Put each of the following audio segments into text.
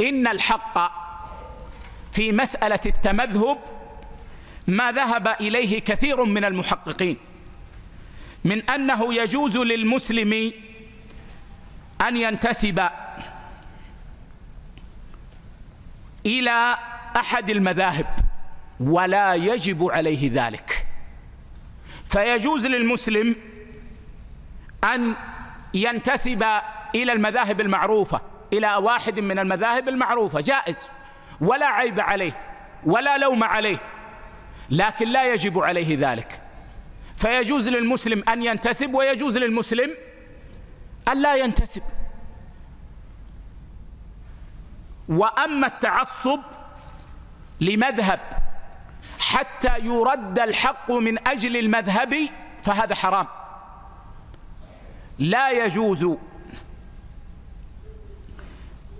إن الحق في مسألة التمذهب ما ذهب إليه كثير من المحققين من أنه يجوز للمسلم أن ينتسب إلى أحد المذاهب ولا يجب عليه ذلك. فيجوز للمسلم أن ينتسب إلى المذاهب المعروفة، إلى واحد من المذاهب المعروفة، جائز ولا عيب عليه ولا لوم عليه، لكن لا يجب عليه ذلك. فيجوز للمسلم أن ينتسب ويجوز للمسلم أن لا ينتسب. وأما التعصب لمذهب حتى يرد الحق من أجل المذهب فهذا حرام، لا يجوز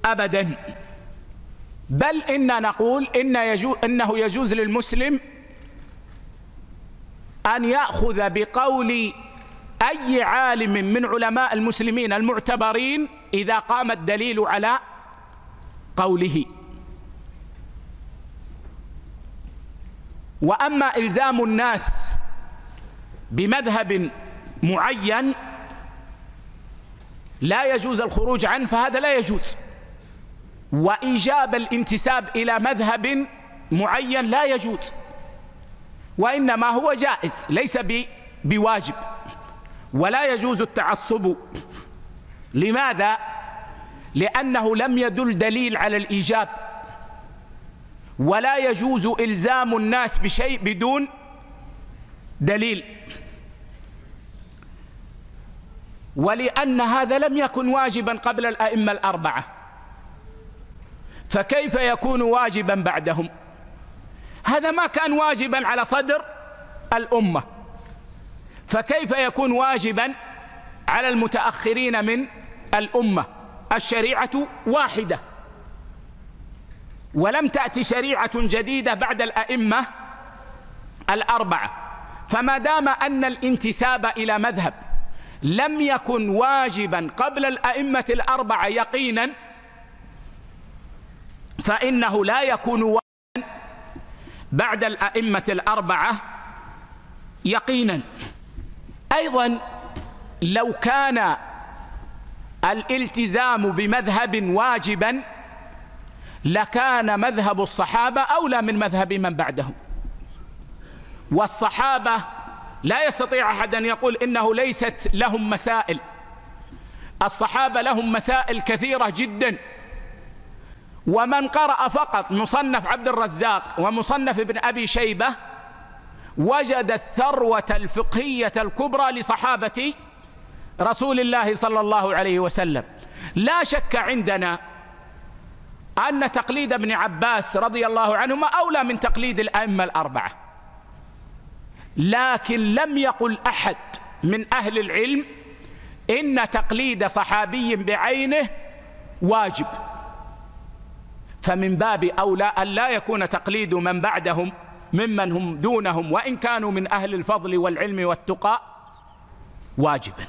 أبدا. بل إننا نقول إنه يجوز للمسلم أن يأخذ بقول أي عالم من علماء المسلمين المعتبرين إذا قام الدليل على قوله. وأما إلزام الناس بمذهب معين لا يجوز الخروج عنه فهذا لا يجوز. وإيجاب الانتساب إلى مذهب معين لا يجوز، وإنما هو جائز ليس بواجب. ولا يجوز التعصب. لماذا؟ لأنه لم يدل دليل على الإيجاب، ولا يجوز إلزام الناس بشيء بدون دليل. ولأن هذا لم يكن واجبا قبل الأئمة الأربعة، فكيف يكون واجبا بعدهم؟ هذا ما كان واجبا على صدر الأمة، فكيف يكون واجبا على المتأخرين من الأمة؟ الشريعة واحدة، ولم تأتي شريعة جديدة بعد الأئمة الأربعة. فما دام أن الانتساب إلى مذهب لم يكن واجبا قبل الأئمة الأربعة يقينا، فإنه لا يكون واجبا بعد الأئمة الأربعة يقينا. أيضا لو كان الالتزام بمذهب واجبا لكان مذهب الصحابة أولى من مذهب من بعدهم. والصحابة لا يستطيع أحد أن يقول إنه ليست لهم مسائل. الصحابة لهم مسائل كثيرة جدا. ومن قرأ فقط مصنف عبد الرزاق ومصنف ابن أبي شيبة وجد الثروة الفقهية الكبرى لصحابة رسول الله صلى الله عليه وسلم. لا شك عندنا أن تقليد ابن عباس رضي الله عنهما أولى من تقليد الأئمة الأربعة، لكن لم يقل أحد من أهل العلم إن تقليد صحابي بعينه واجب. فمن باب أولى أن لا يكون تقليد من بعدهم ممن هم دونهم وإن كانوا من أهل الفضل والعلم والتقى واجبا.